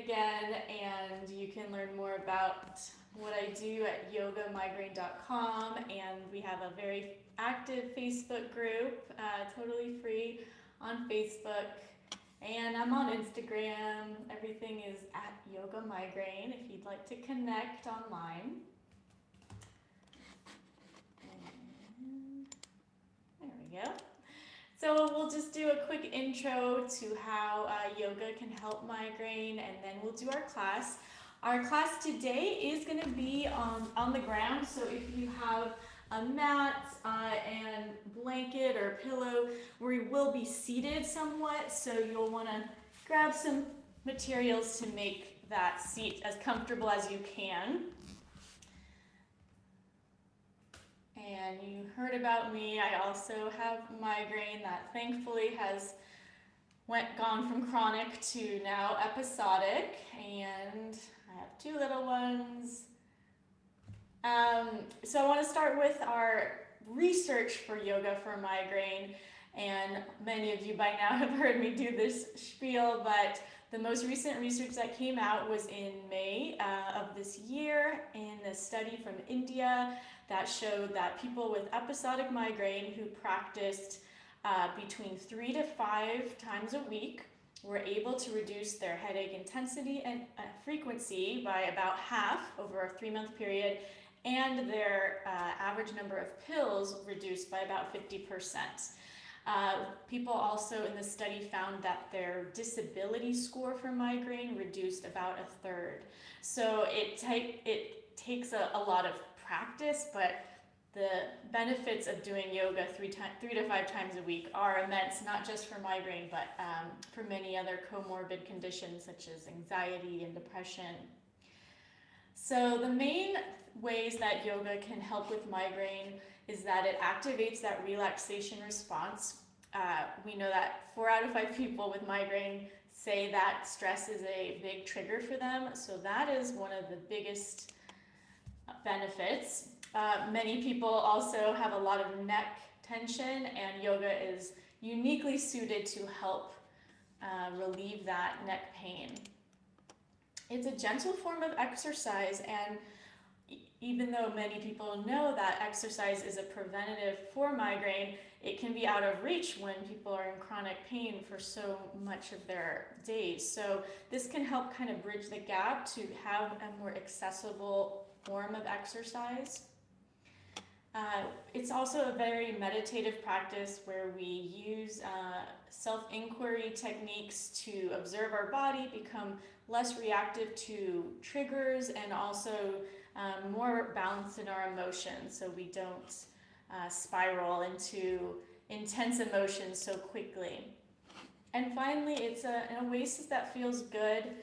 again, and you can learn more about what I do at yogamigraine.com, and we have a very active Facebook group, totally free on Facebook, and I'm on Instagram. Everything is at Yoga Migraine if you'd like to connect online. And there we go. So we'll just do a quick intro to how yoga can help migraine, and then we'll do our class. Our class today is going to be on the ground, so if you have a mat and blanket or pillow, we will be seated somewhat, so you'll want to grab some materials to make that seat as comfortable as you can. And you heard about me. I also have migraine that thankfully has gone from chronic to now episodic, and I have two little ones. So I want to start with our research for yoga for migraine, and many of you by now have heard me do this spiel, but the most recent research that came out was in May of this year in a study from India that showed that people with episodic migraine who practiced between 3 to 5 times a week were able to reduce their headache intensity and frequency by about half over a 3-month period, and their average number of pills reduced by about 50%. People also in the study found that their disability score for migraine reduced about 1/3. So it takes a lot of practice, but the benefits of doing yoga 3 to 5 times a week are immense, not just for migraine, but for many other comorbid conditions such as anxiety and depression. So the main ways that yoga can help with migraine is that it activates that relaxation response. We know that 4 out of 5 people with migraine say that stress is a big trigger for them, so that is one of the biggest benefits. Many people also have a lot of neck tension, and yoga is uniquely suited to help relieve that neck pain. It's a gentle form of exercise, and even though many people know that exercise is a preventative for migraine, it can be out of reach when people are in chronic pain for so much of their days. So this can help kind of bridge the gap to have a more accessible form of exercise. It's also a very meditative practice where we use self-inquiry techniques to observe our body, become less reactive to triggers, and also more balanced in our emotions so we don't spiral into intense emotions so quickly. And finally, it's an oasis that feels good.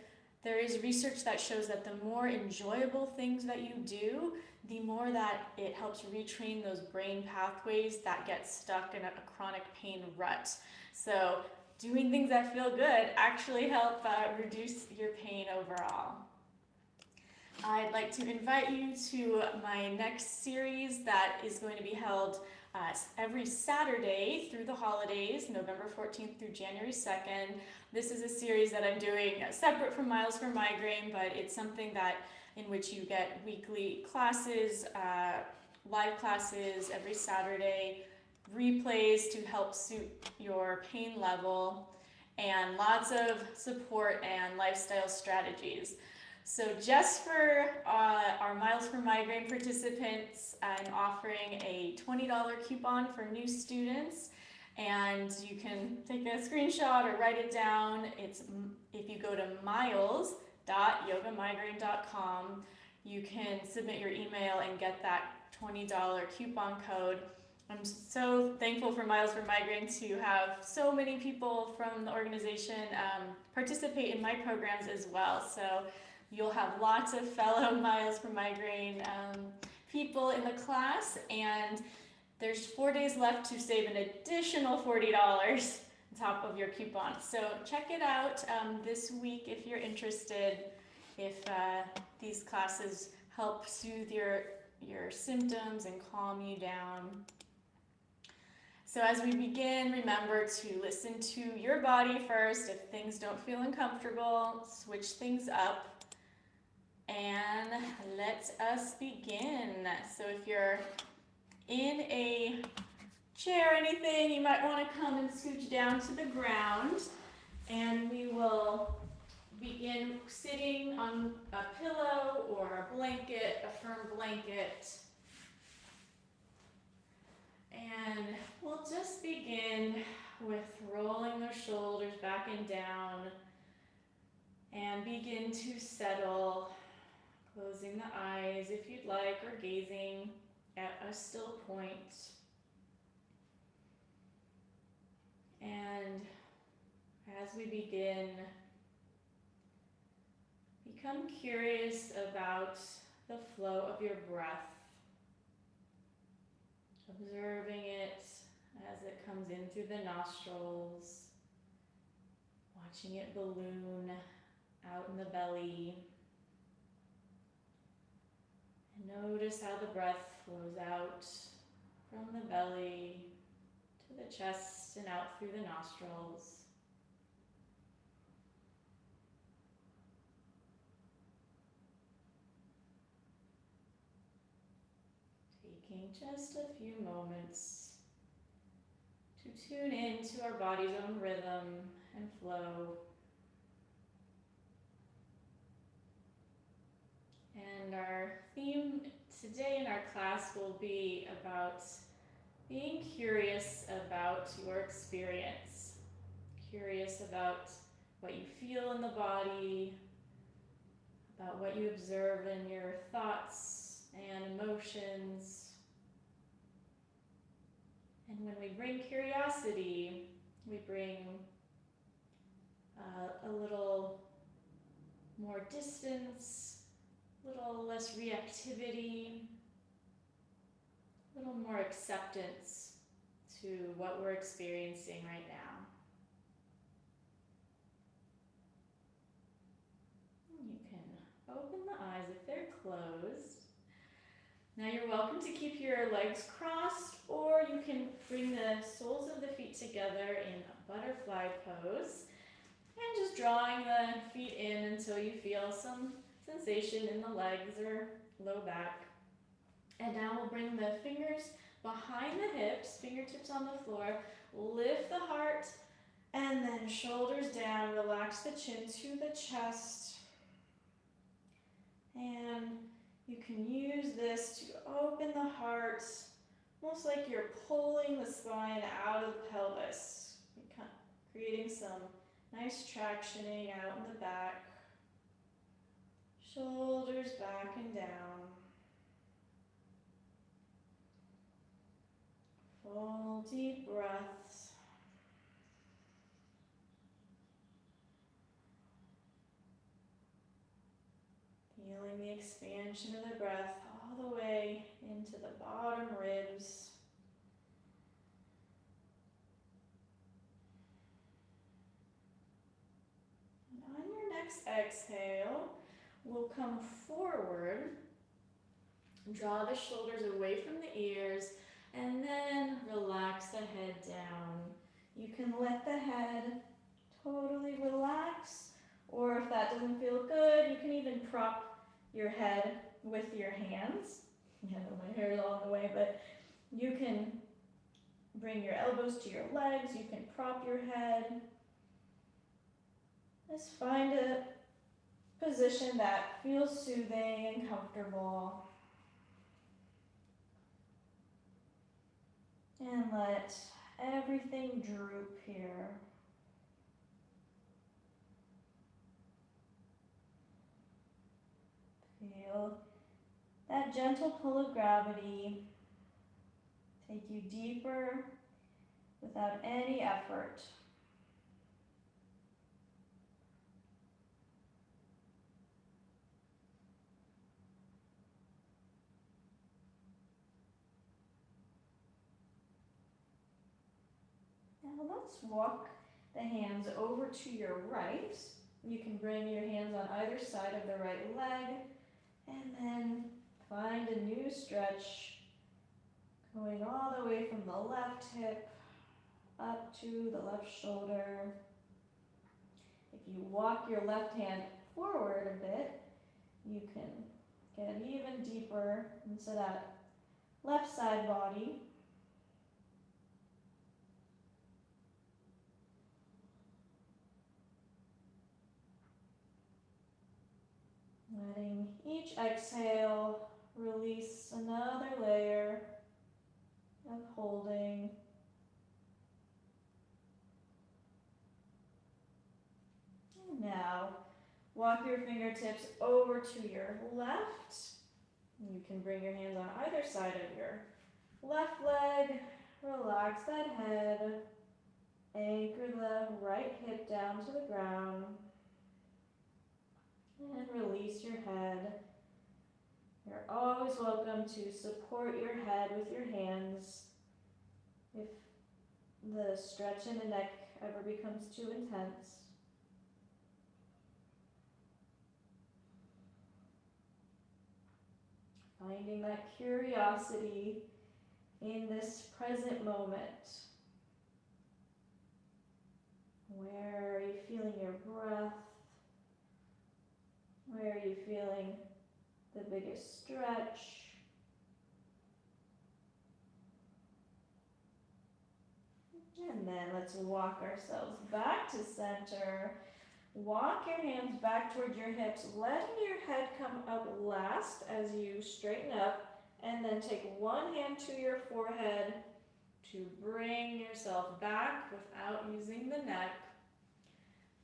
There is research that shows that the more enjoyable things that you do, the more that it helps retrain those brain pathways that get stuck in a chronic pain rut. So doing things that feel good actually help reduce your pain overall. I'd like to invite you to my next series that is going to be held every Saturday through the holidays, November 14th through January 2nd. This is a series that I'm doing separate from Miles for Migraine, but it's something that in which you get weekly classes, live classes every Saturday, replays to help suit your pain level, and lots of support and lifestyle strategies. So just for our Miles for Migraine participants, I'm offering a $20 coupon for new students, and you can take a screenshot or write it down. It's if you go to miles.yogamigraine.com, you can submit your email and get that $20 coupon code. I'm so thankful for Miles for Migraine to have so many people from the organization participate in my programs as well. So you'll have lots of fellow Miles for Migraine people in the class, and there's 4 days left to save an additional $40 on top of your coupon. So check it out this week if you're interested, if these classes help soothe your symptoms and calm you down. So as we begin, remember to listen to your body first. If things don't feel uncomfortable, switch things up. And let us begin. So if you're in a chair or anything, you might want to come and scooch down to the ground. And we will begin sitting on a pillow or a blanket, a firm blanket. And we'll just begin with rolling the shoulders back and down and begin to settle, closing the eyes if you'd like, or gazing at a still point. And as we begin, become curious about the flow of your breath, observing it as it comes in through the nostrils, watching it balloon out in the belly. And notice how the breath flows out from the belly to the chest and out through the nostrils. Taking just a few moments to tune into our body's own rhythm and flow. And our theme today in our class will be about being curious about your experience. Curious about what you feel in the body, about what you observe in your thoughts and emotions. And when we bring curiosity, we bring a little more distance, a little less reactivity, a little more acceptance to what we're experiencing right now. You can open the eyes if they're closed. Now you're welcome to keep your legs crossed, or you can bring the soles of the feet together in a butterfly pose, and just drawing the feet in until you feel some sensation in the legs or low back. And now we'll bring the fingers behind the hips, fingertips on the floor, lift the heart, and then shoulders down, relax the chin to the chest. And you can use this to open the heart, almost like you're pulling the spine out of the pelvis, creating some nice tractioning out in the back. Shoulders back and down. Full deep breaths. Feeling the expansion of the breath all the way into the bottom ribs. And on your next exhale, we'll come forward, draw the shoulders away from the ears, and then relax the head down. You can let the head totally relax, or if that doesn't feel good, you can even prop your head with your hands. Yeah, my hair is all in the way, but you can bring your elbows to your legs, you can prop your head. Just find a position that feels soothing and comfortable. And let everything droop here. Feel that gentle pull of gravity take you deeper without any effort. Now let's walk the hands over to your right. You can bring your hands on either side of the right leg, and then find a new stretch going all the way from the left hip up to the left shoulder. If you walk your left hand forward a bit, you can get even deeper into that left side body. Letting each exhale release another layer of holding. And now, walk your fingertips over to your left. You can bring your hands on either side of your left leg. Relax that head. Anchor the right hip down to the ground. And release your head. You're always welcome to support your head with your hands if the stretch in the neck ever becomes too intense. Finding that curiosity in this present moment. Where are you feeling your breath? Where are you feeling the biggest stretch? And then let's walk ourselves back to center. Walk your hands back towards your hips, letting your head come up last as you straighten up, and then take one hand to your forehead to bring yourself back without using the neck.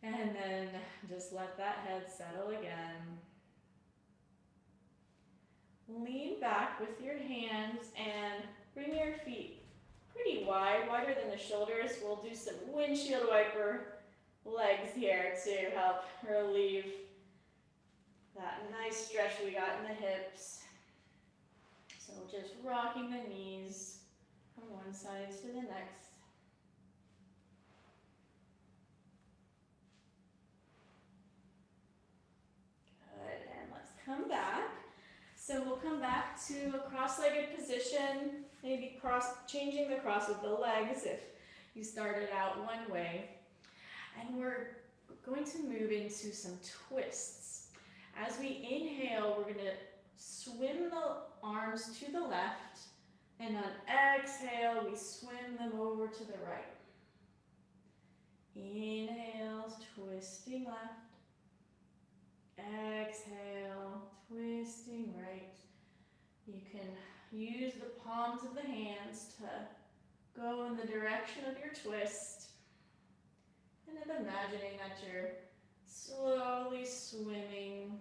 And then just let that head settle again. Lean back with your hands and bring your feet pretty wide, wider than the shoulders. We'll do some windshield wiper legs here to help relieve that nice stretch we got in the hips. So just rocking the knees from one side to the next. Good, and let's come back. So we'll come back to a cross-legged position, maybe changing the cross of the legs if you started out one way. And we're going to move into some twists. As we inhale, we're going to swim the arms to the left, and on exhale, we swim them over to the right. Inhale, twisting left. Exhale, twisting right. You can use the palms of the hands to go in the direction of your twist. And then imagining that you're slowly swimming,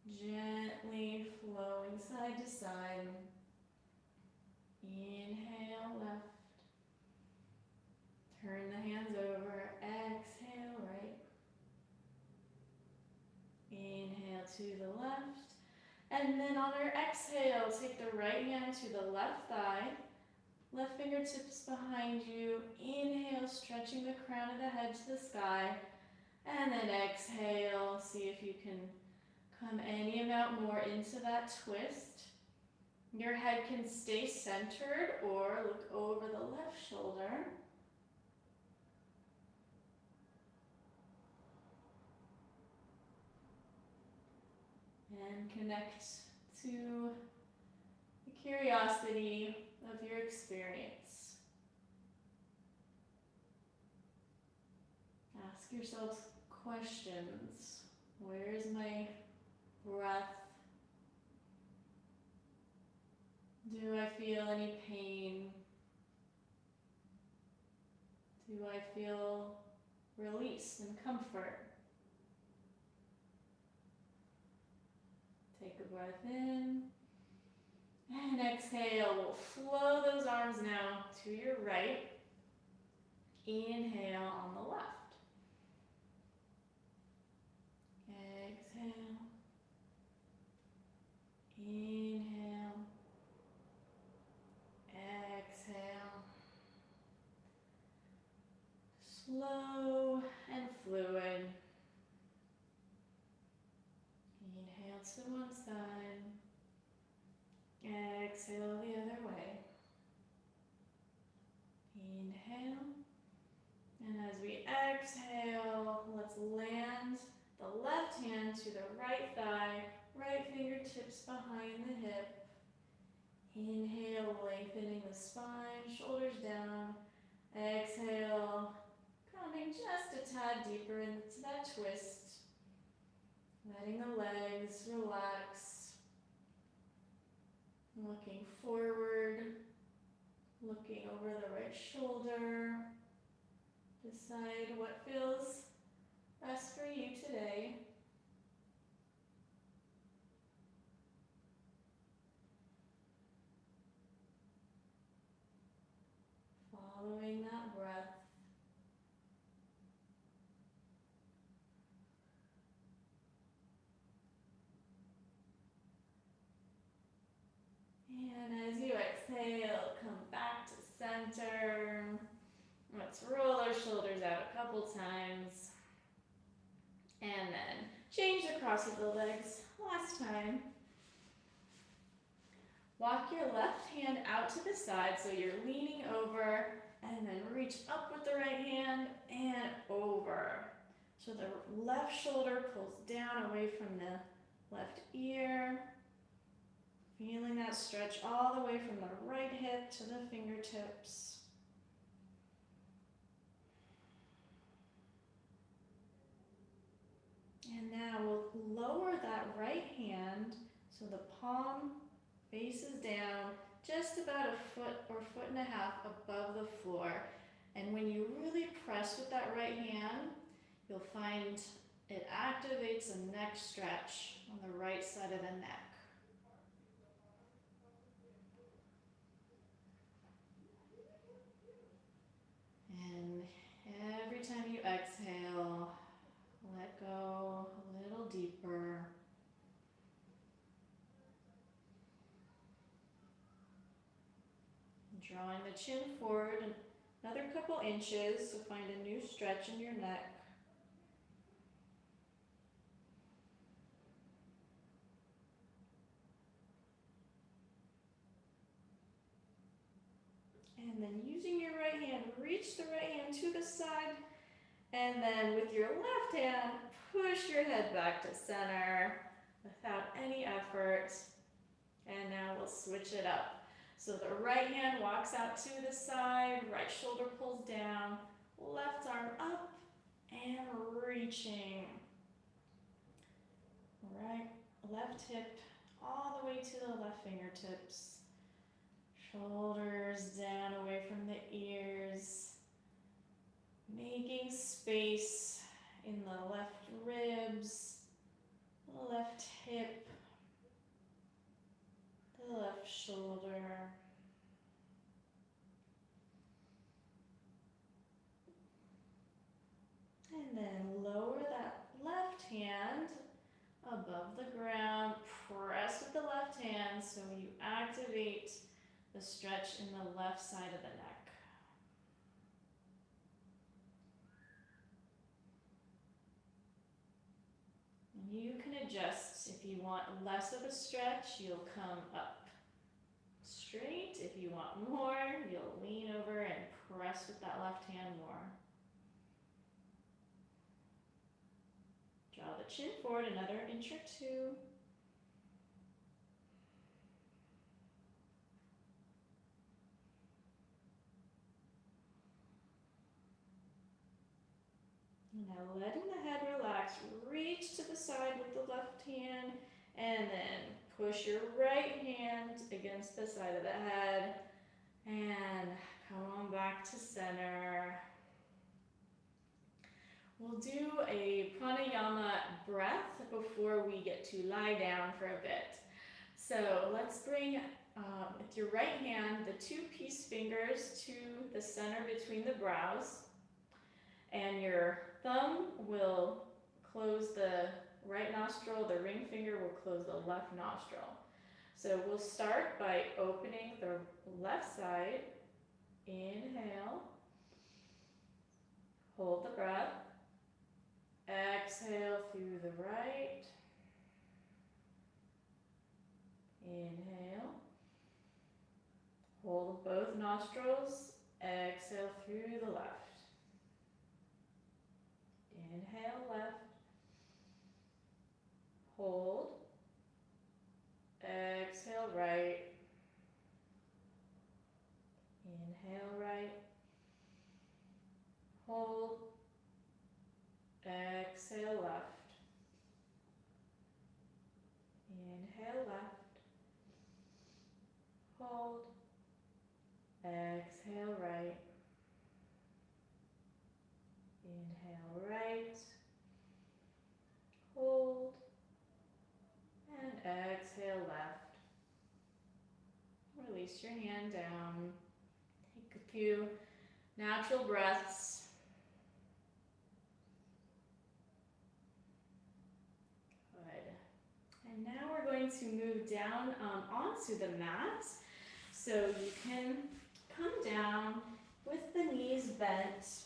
gently flowing side to side. Inhale left. Turn the hands over. Exhale right. Inhale to the left. And then on our exhale, take the right hand to the left thigh. Left fingertips behind you. Inhale, stretching the crown of the head to the sky. And then exhale, see if you can come any amount more into that twist. Your head can stay centered or look over the left shoulder. And connect to the curiosity of your experience. Ask yourself questions. Where is my breath? Do I feel any pain? Do I feel release and comfort? Take a breath in. And exhale, we'll flow those arms now to your right. Inhale on the left. Exhale. Inhale. Exhale. Slow and fluid. Inhale to one side. Exhale the other way. And as we exhale, let's land the left hand to the right thigh, right fingertips behind the hip. Inhale, lengthening the spine, shoulders down. Exhale, coming just a tad deeper into that twist. Letting the legs relax. Looking forward, looking over the right shoulder. Decide what feels best for you today. Following that breath. And as you exhale, come back to center. Let's roll our shoulders out a couple times. And then change the cross of the legs. Last time. Walk your left hand out to the side so you're leaning over, and then reach up with the right hand and over. So the left shoulder pulls down away from the left ear. Feeling that stretch all the way from the right hip to the fingertips. And now we'll lower that right hand so the palm faces down just about a foot or foot and a half above the floor. And when you really press with that right hand, you'll find it activates a neck stretch on the right side of the neck. And every time you exhale, let go a little deeper. Drawing the chin forward another couple inches to find a new stretch in your neck. And then using your right hand, reach the right hand to the side. And then with your left hand, push your head back to center without any effort. And now we'll switch it up. So the right hand walks out to the side, right shoulder pulls down, left arm up and reaching. Right, left hip all the way to the left fingertips. Shoulders down away from the ears. Making space in the left ribs, the left hip, the left shoulder. And then lower that left hand above the ground. Press with the left hand so you activate the stretch in the left side of the neck. You can adjust. If you want less of a stretch, you'll come up straight. If you want more, you'll lean over and press with that left hand more. Draw the chin forward another inch or two. Now letting the head relax, reach to the side with the left hand and then push your right hand against the side of the head and come on back to center. We'll do a pranayama breath before we get to lie down for a bit. So let's bring with your right hand the two peace fingers to the center between the brows. And your thumb will close the right nostril, the ring finger will close the left nostril. So we'll start by opening the left side. Inhale. Hold the breath. Exhale through the right. Inhale. Hold both nostrils Exhale through the left. Inhale left. Hold. Exhale right. Inhale right. Hold. Exhale left. Inhale left. Hold. Exhale right. Inhale right. Hold. And exhale left. Release your hand down. Take a few natural breaths. Good. And now we're going to move down onto the mat. So you can come down with the knees bent,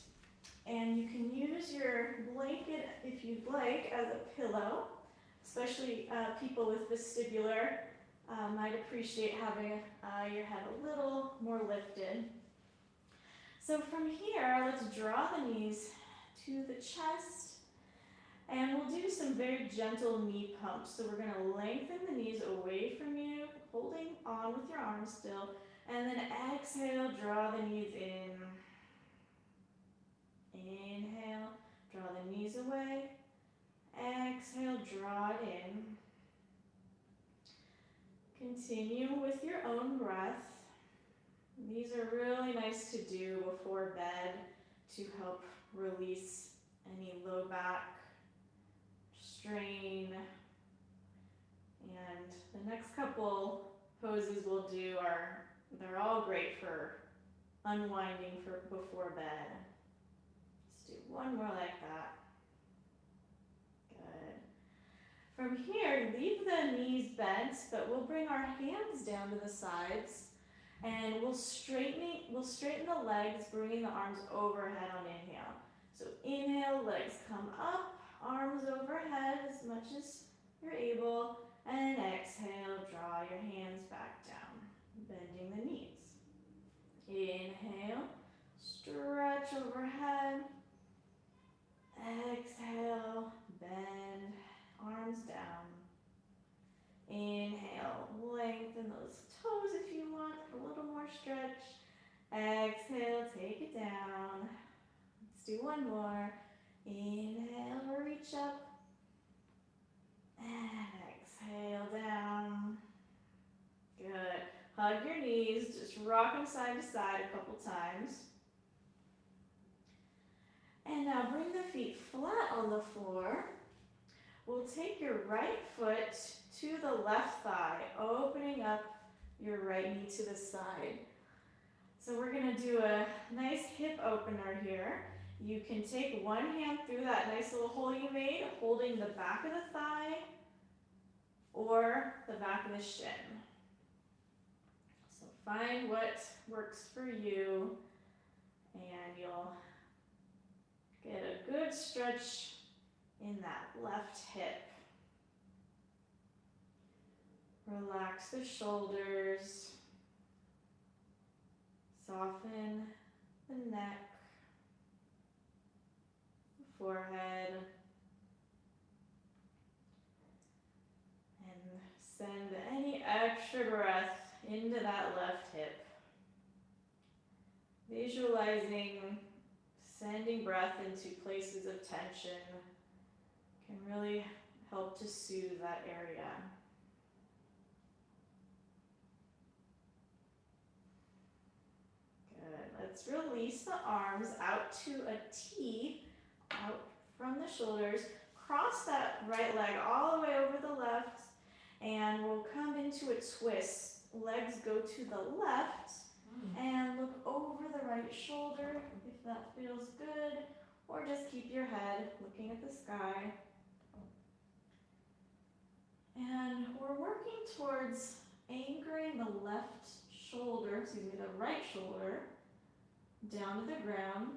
and you can use your blanket, if you'd like, as a pillow. Especially people with vestibular might appreciate having your head a little more lifted. So from here, let's draw the knees to the chest, and we'll do some very gentle knee pumps. So we're going to lengthen the knees away from you, holding on with your arms still, and then exhale, draw the knees in. Inhale, draw the knees away. Exhale, draw it in. Continue with your own breath. These are really nice to do before bed to help release any low back strain. And the next couple poses we'll do they're all great for unwinding for before bed. Let's do one more like that. Good. From here, leave the knees bent, but we'll bring our hands down to the sides, and we'll straighten the legs, bringing the arms overhead on inhale. So inhale, legs come up, arms overhead as much as you're able, and exhale, draw your hands back down, bending the knees. Inhale, stretch overhead. Exhale, bend, arms down. Inhale, lengthen those toes if you want, a little more stretch. Exhale, take it down. Let's do one more. Inhale, reach up. And exhale, down. Good. Hug your knees, just rock them side to side a couple times. And now bring the feet flat on the floor. We'll take your right foot to the left thigh, opening up your right knee to the side. So we're going to do a nice hip opener here. You can take one hand through that nice little hole you made, holding the back of the thigh or the back of the shin. So find what works for you, and you'll get a good stretch in that left hip. Relax the shoulders. Soften the neck, the forehead, and send any extra breath into that left hip. Visualizing sending breath into places of tension can really help to soothe that area. Good. Let's release the arms out to a T, out from the shoulders. Cross that right leg all the way over the left, and we'll come into a twist. Legs go to the left, and look over the right shoulder if that feels good, or just keep your head looking at the sky. And we're working towards anchoring the right shoulder down to the ground.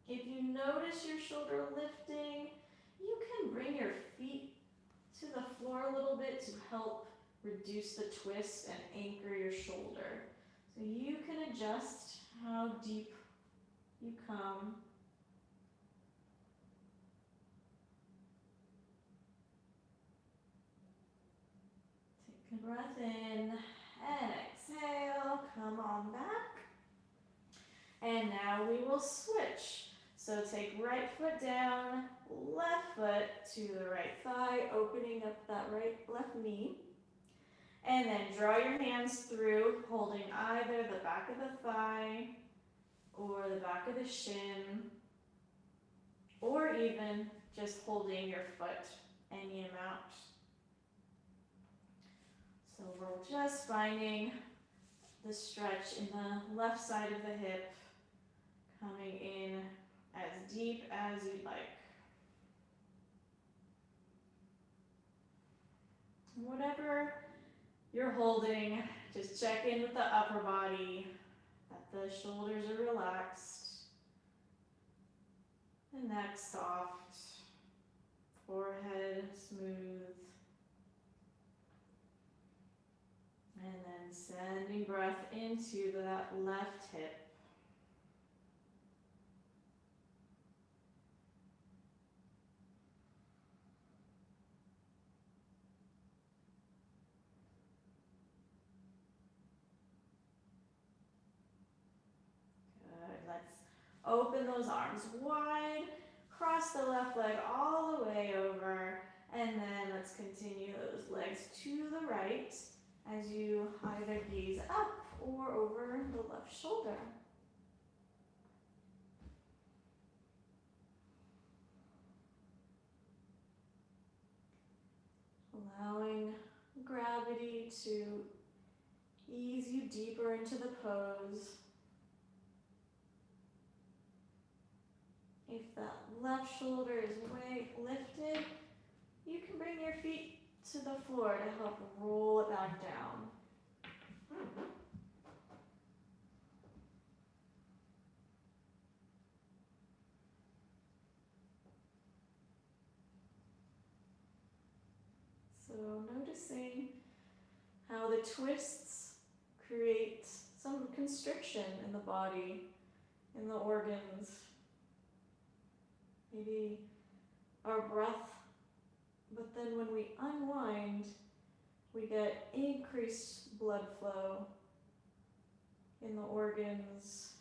If you notice your shoulder lifting, you can bring your feet to the floor a little bit to help reduce the twist and anchor your shoulder. So you can adjust how deep you come. Take a breath in and exhale. Come on back. And now we will switch. So take right foot down, left foot to the right thigh, opening up that left knee. And then draw your hands through, holding either the back of the thigh or the back of the shin, or even just holding your foot any amount. So we're just finding the stretch in the left side of the hip, coming in as deep as you'd like. Whatever you're holding, just check in with the upper body, that the shoulders are relaxed, the neck soft, forehead smooth, and then sending breath into that left hip. Open those arms wide, cross the left leg all the way over, and then let's continue those legs to the right as you either gaze up or over the left shoulder. Allowing gravity to ease you deeper into the pose. If that left shoulder is way lifted, you can bring your feet to the floor to help roll it back down. So noticing how the twists create some constriction in the body, in the organs. Maybe our breath, but then when we unwind, we get increased blood flow in the organs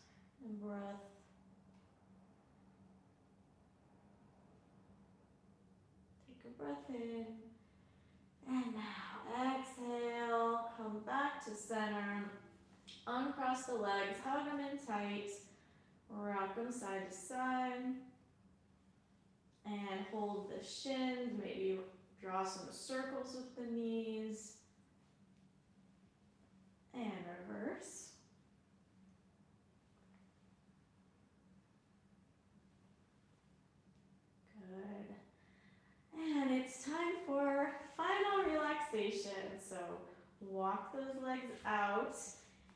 and breath. Take a breath in, and now exhale, come back to center, uncross the legs, hug them in tight, rock them side to side. And hold the shins, maybe draw some circles with the knees. And reverse. Good. And it's time for final relaxation. So walk those legs out.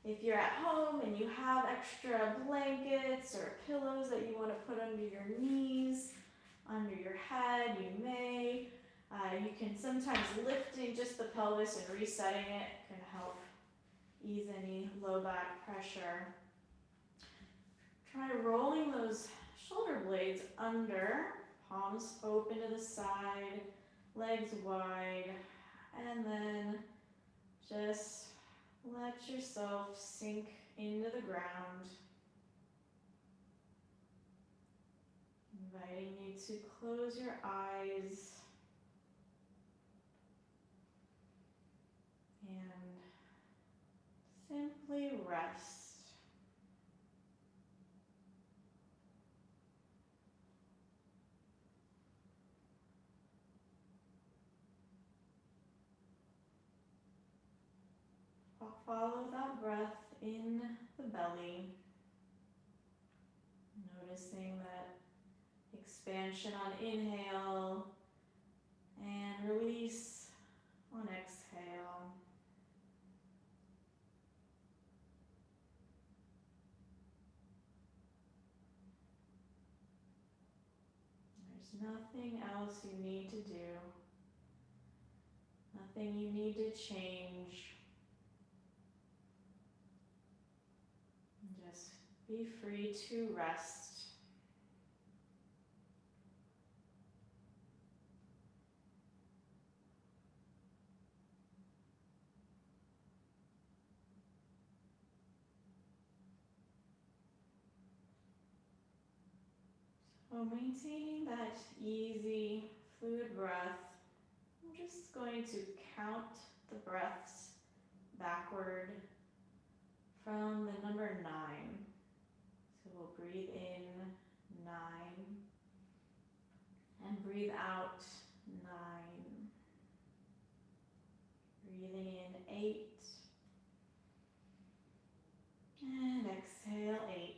If you're at home and you have extra blankets or pillows that you want to put under your knees, under your head, you may. You can sometimes lifting just the pelvis and resetting it can help ease any low back pressure. Try rolling those shoulder blades under, palms open to the side, legs wide, and then just let yourself sink into the ground. Inviting you to close your eyes and simply rest. Follow that breath in the belly, noticing that expansion on inhale and release on exhale. There's nothing else you need to do, nothing you need to change. Just Be free to rest. So maintaining that easy, fluid breath, I'm just going to count the breaths backward from the number 9. So we'll breathe in 9 and breathe out 9. Breathing in 8 and exhale 8.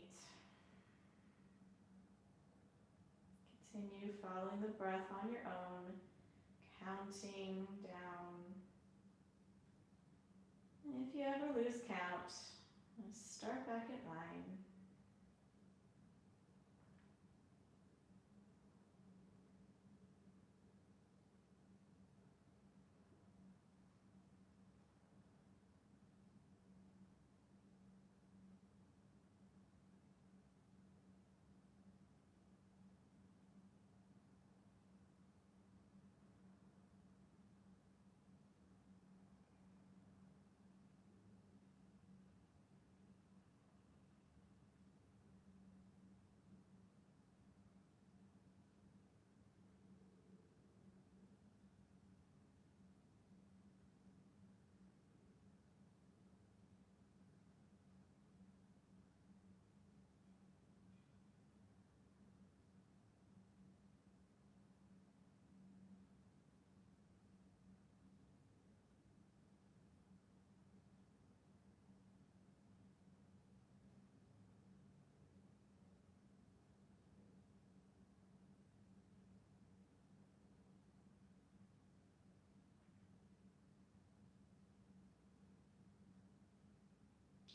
Continue following the breath on your own, counting down. And if you ever lose count, let's start back at 9.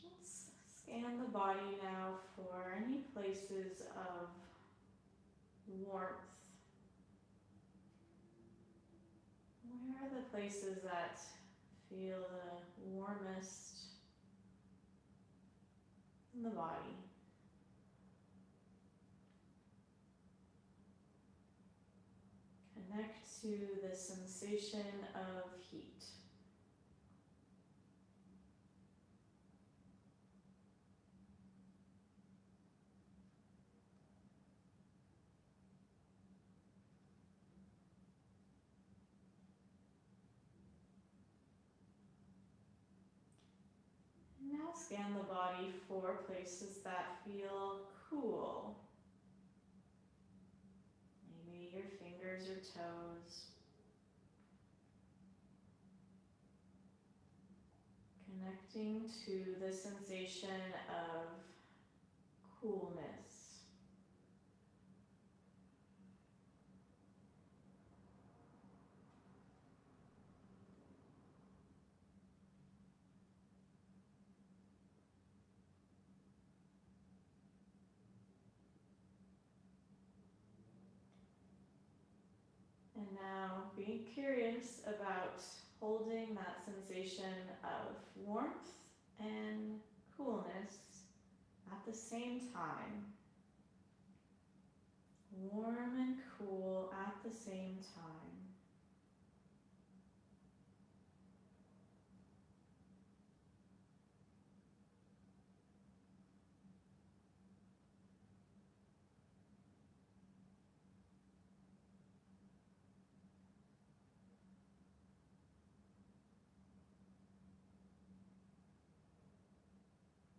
Let's scan the body now for any places of warmth. Where are the places that feel the warmest in the body? Connect to the sensation of heat. Now scan the body for places that feel cool. Maybe your fingers or toes. Connecting to the sensation of coolness. And now be curious about holding that sensation of warmth and coolness at the same time. Warm and cool at the same time.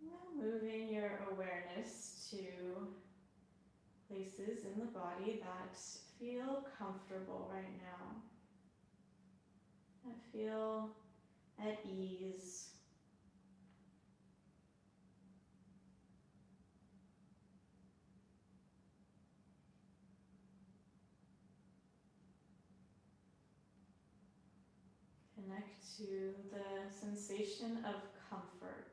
Now moving your awareness to places in the body that feel comfortable right now, that feel at ease. Connect to the sensation of comfort.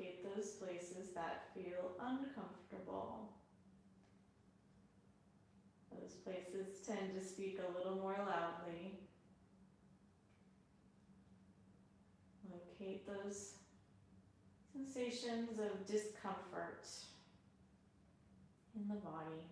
locate those places that feel uncomfortable. Those places tend to speak a little more loudly. Locate those sensations of discomfort in the body.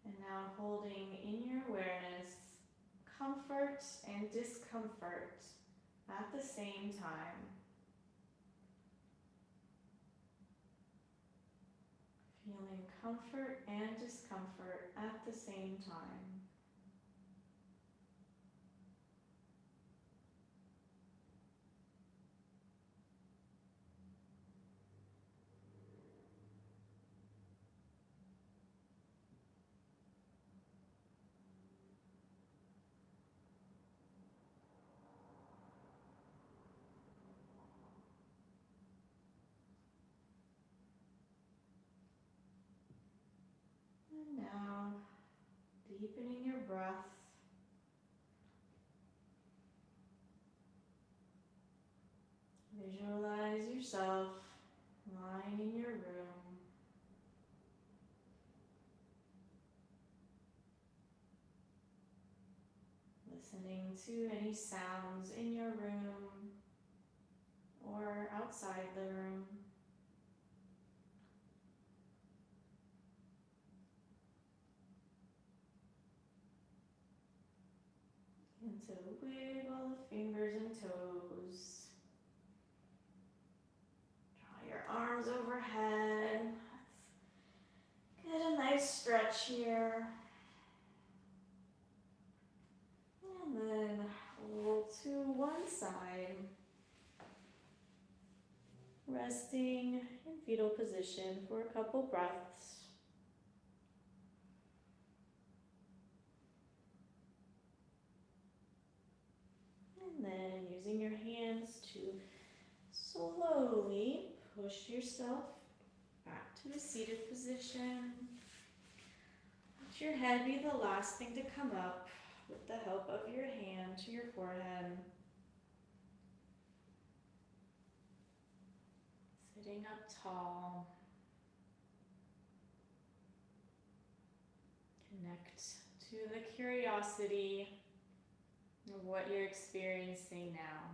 And now holding in your awareness comfort and discomfort at the same time. Feeling comfort and discomfort at the same time. And now, deepening your breath. Visualize yourself lying in your room. Listening to any sounds in your room or outside the room. And to wiggle the fingers and toes. Draw your arms overhead. Get a nice stretch here. And then roll to one side. Resting in fetal position for a couple breaths. And then using your hands to slowly push yourself back to a seated position. Let your head be the last thing to come up with the help of your hand to your forehead. Sitting up tall. Connect to the curiosity of what you're experiencing now.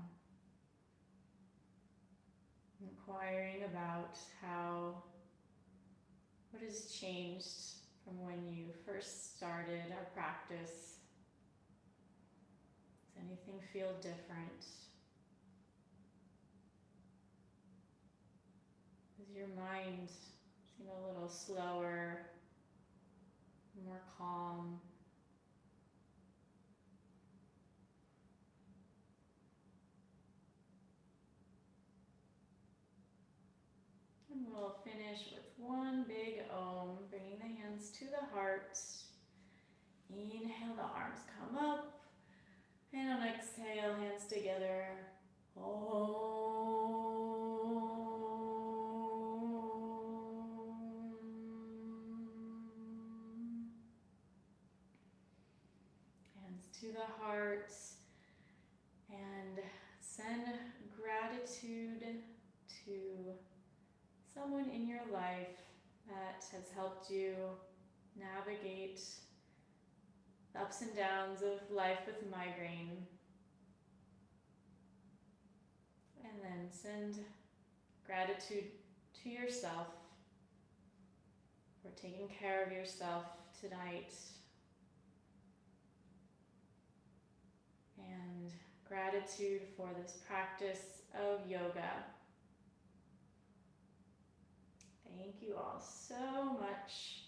Inquiring about what has changed from when you first started our practice. Does anything feel different? Does your mind seem a little slower, more calm? And we'll finish with one big Om, bringing the hands to the heart. Inhale, the arms come up. And on exhale, hands together. Om. Hands to the heart. And send gratitude to someone in your life that has helped you navigate the ups and downs of life with migraine. And then send gratitude to yourself for taking care of yourself tonight. And gratitude for this practice of yoga. Thank you all so much.